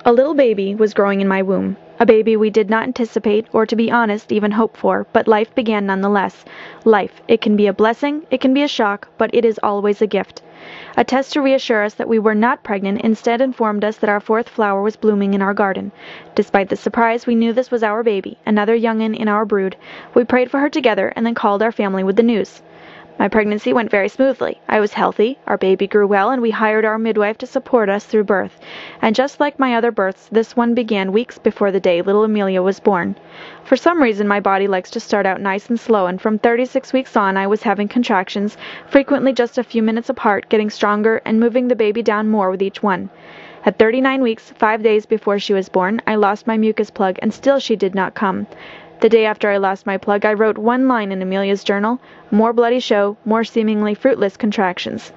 A little baby was growing in my womb, a baby we did not anticipate or, to be honest, even hope for, but life began nonetheless. Life, it can be a blessing, it can be a shock, but it is always a gift. A test to reassure us that we were not pregnant instead informed us that our fourth flower was blooming in our garden. Despite the surprise, we knew this was our baby, another young'un in our brood. We prayed for her together and then called our family with the news. My pregnancy went very smoothly. I was healthy, our baby grew well, and we hired our midwife to support us through birth. And just like my other births, this one began weeks before the day little Amelia was born. For some reason, my body likes to start out nice and slow, and from 36 weeks on, I was having contractions, frequently just a few minutes apart, getting stronger and moving the baby down more with each one. At 39 weeks, 5 days before she was born, I lost my mucus plug, and still she did not come. The day after I lost my plug, I wrote one line in Amelia's journal: more bloody show, more seemingly fruitless contractions.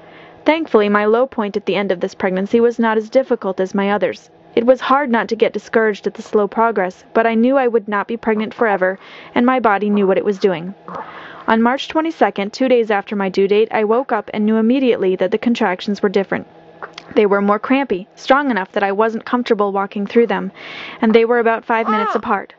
Thankfully, my low point at the end of this pregnancy was not as difficult as my others. It was hard not to get discouraged at the slow progress, but I knew I would not be pregnant forever, and my body knew what it was doing. On March 22nd, 2 days after my due date, I woke up and knew immediately that the contractions were different. They were more crampy, strong enough that I wasn't comfortable walking through them, and they were about 5 minutes apart.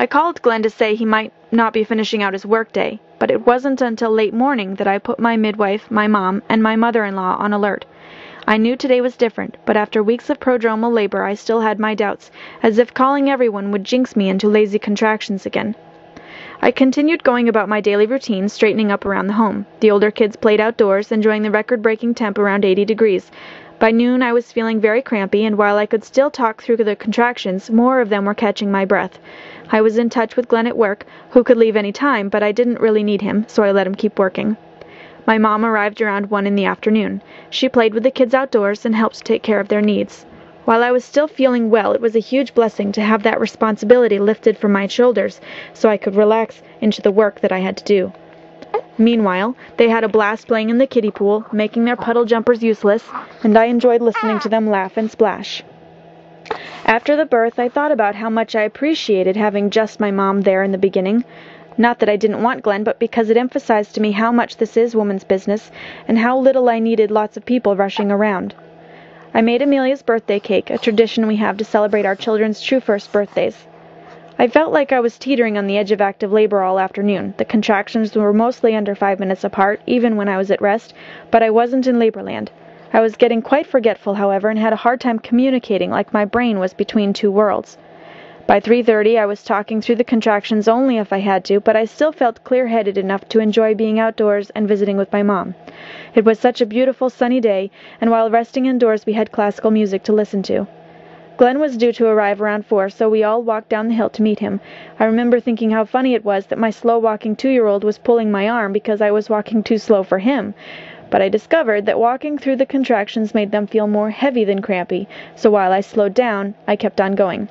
I called Glenn to say he might not be finishing out his workday, but it wasn't until late morning that I put my midwife, my mom, and my mother-in-law on alert. I knew today was different, but after weeks of prodromal labor I still had my doubts, as if calling everyone would jinx me into lazy contractions again. I continued going about my daily routine, straightening up around the home. The older kids played outdoors, enjoying the record-breaking temp around 80 degrees. By noon I was feeling very crampy, and while I could still talk through the contractions, more of them were catching my breath. I was in touch with Glenn at work, who could leave any time, but I didn't really need him, so I let him keep working. My mom arrived around 1 in the afternoon. She played with the kids outdoors and helped take care of their needs. While I was still feeling well, it was a huge blessing to have that responsibility lifted from my shoulders, so I could relax into the work that I had to do. Meanwhile, they had a blast playing in the kiddie pool, making their puddle jumpers useless, and I enjoyed listening to them laugh and splash. After the birth, I thought about how much I appreciated having just my mom there in the beginning. Not that I didn't want Glenn, but because it emphasized to me how much this is woman's business, and how little I needed lots of people rushing around. I made Amelia's birthday cake, a tradition we have to celebrate our children's true first birthdays. I felt like I was teetering on the edge of active labor all afternoon. The contractions were mostly under 5 minutes apart, even when I was at rest, but I wasn't in labor land. I was getting quite forgetful, however, and had a hard time communicating, like my brain was between two worlds. By 3:30 I was talking through the contractions only if I had to, but I still felt clear-headed enough to enjoy being outdoors and visiting with my mom. It was such a beautiful sunny day, and while resting indoors we had classical music to listen to. Glenn was due to arrive around 4, so we all walked down the hill to meet him. I remember thinking how funny it was that my slow-walking 2-year-old was pulling my arm because I was walking too slow for him. But I discovered that walking through the contractions made them feel more heavy than crampy, so while I slowed down, I kept on going.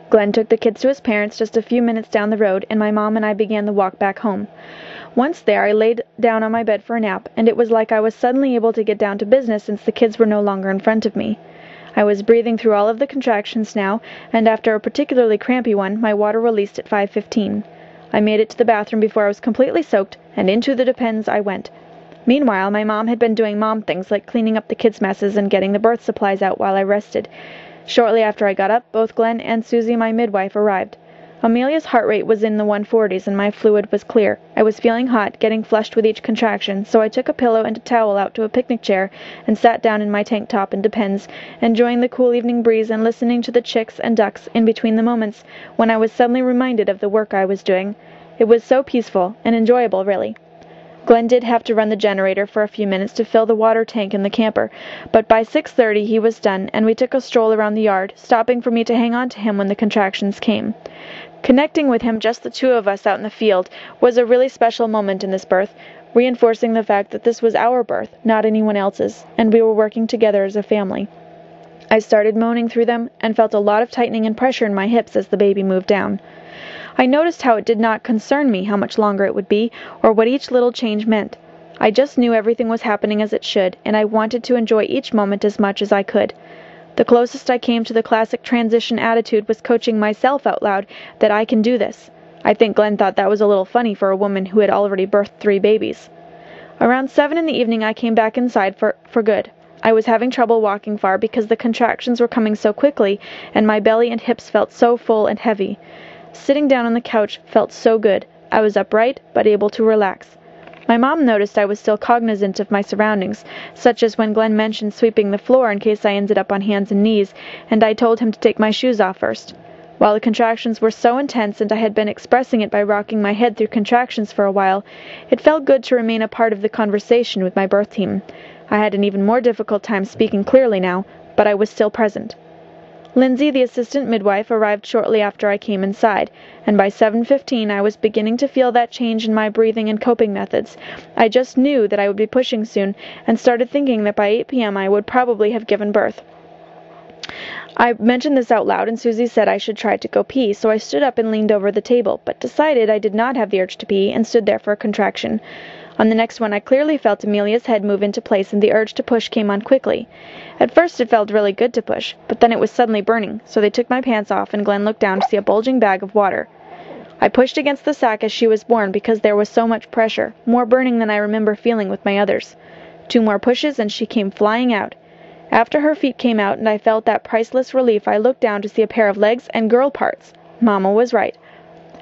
Glenn took the kids to his parents just a few minutes down the road, and my mom and I began the walk back home. Once there, I laid down on my bed for a nap, and it was like I was suddenly able to get down to business since the kids were no longer in front of me. I was breathing through all of the contractions now, and after a particularly crampy one, my water released at 5:15. I made it to the bathroom before I was completely soaked, and into the depends I went. Meanwhile, my mom had been doing mom things like cleaning up the kids' messes and getting the birth supplies out while I rested. Shortly after I got up, both Glenn and Susie, my midwife, arrived. Amelia's heart rate was in the 140s and my fluid was clear. I was feeling hot, getting flushed with each contraction, so I took a pillow and a towel out to a picnic chair and sat down in my tank top and depends, enjoying the cool evening breeze and listening to the chicks and ducks in between the moments when I was suddenly reminded of the work I was doing. It was so peaceful and enjoyable, really. Glenn did have to run the generator for a few minutes to fill the water tank in the camper, but by 6:30 he was done, and we took a stroll around the yard, stopping for me to hang on to him when the contractions came. Connecting with him, just the two of us out in the field, was a really special moment in this birth, reinforcing the fact that this was our birth, not anyone else's, and we were working together as a family. I started moaning through them, and felt a lot of tightening and pressure in my hips as the baby moved down. I noticed how it did not concern me how much longer it would be, or what each little change meant. I just knew everything was happening as it should, and I wanted to enjoy each moment as much as I could. The closest I came to the classic transition attitude was coaching myself out loud that I can do this. I think Glenn thought that was a little funny for a woman who had already birthed 3 babies. Around 7 in the evening I came back inside for good. I was having trouble walking far because the contractions were coming so quickly, and my belly and hips felt so full and heavy. Sitting down on the couch felt so good. I was upright, but able to relax. My mom noticed I was still cognizant of my surroundings, such as when Glenn mentioned sweeping the floor in case I ended up on hands and knees, and I told him to take my shoes off first. While the contractions were so intense and I had been expressing it by rocking my head through contractions for a while, it felt good to remain a part of the conversation with my birth team. I had an even more difficult time speaking clearly now, but I was still present. Lindsay, the assistant midwife, arrived shortly after I came inside, and by 7:15 I was beginning to feel that change in my breathing and coping methods. I just knew that I would be pushing soon, and started thinking that by 8 p.m. I would probably have given birth. I mentioned this out loud, and Susie said I should try to go pee, so I stood up and leaned over the table, but decided I did not have the urge to pee, and stood there for a contraction. On the next one, I clearly felt Amelia's head move into place, and the urge to push came on quickly. At first it felt really good to push, but then it was suddenly burning, so they took my pants off, and Glenn looked down to see a bulging bag of water. I pushed against the sack as she was born because there was so much pressure, more burning than I remember feeling with my others. 2 more pushes, and she came flying out. After her feet came out and I felt that priceless relief, I looked down to see a pair of legs and girl parts. Mama was right.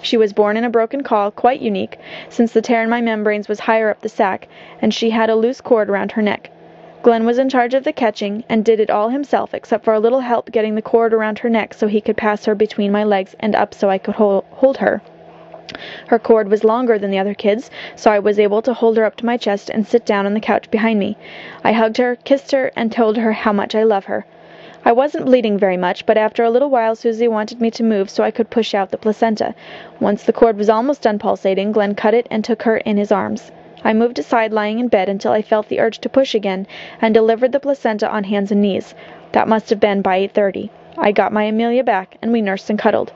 She was born in a broken caul, quite unique, since the tear in my membranes was higher up the sac, and she had a loose cord around her neck. Glenn was in charge of the catching, and did it all himself, except for a little help getting the cord around her neck so he could pass her between my legs and up so I could hold her. Her cord was longer than the other kids', so I was able to hold her up to my chest and sit down on the couch behind me. I hugged her, kissed her, and told her how much I love her. I wasn't bleeding very much, but after a little while Susie wanted me to move so I could push out the placenta. Once the cord was almost done pulsating, Glenn cut it and took her in his arms. I moved aside, lying in bed, until I felt the urge to push again, and delivered the placenta on hands and knees. That must have been by 8:30. I got my Amelia back, and we nursed and cuddled.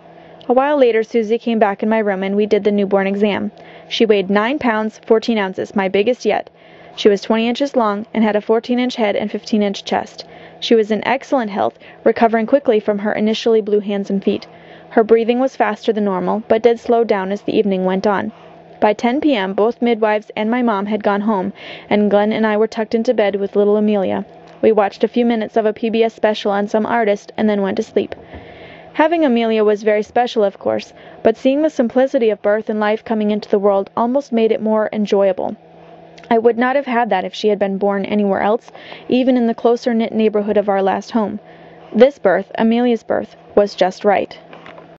A while later, Susie came back in my room, and we did the newborn exam. She weighed 9 pounds, 14 ounces, my biggest yet. She was 20 inches long, and had a 14-inch head and 15-inch chest. She was in excellent health, recovering quickly from her initially blue hands and feet. Her breathing was faster than normal, but did slow down as the evening went on. By 10 p.m., both midwives and my mom had gone home, and Glenn and I were tucked into bed with little Amelia. We watched a few minutes of a PBS special on some artist, and then went to sleep. Having Amelia was very special, of course, but seeing the simplicity of birth and life coming into the world almost made it more enjoyable. I would not have had that if she had been born anywhere else, even in the closer-knit neighborhood of our last home. This birth, Amelia's birth, was just right.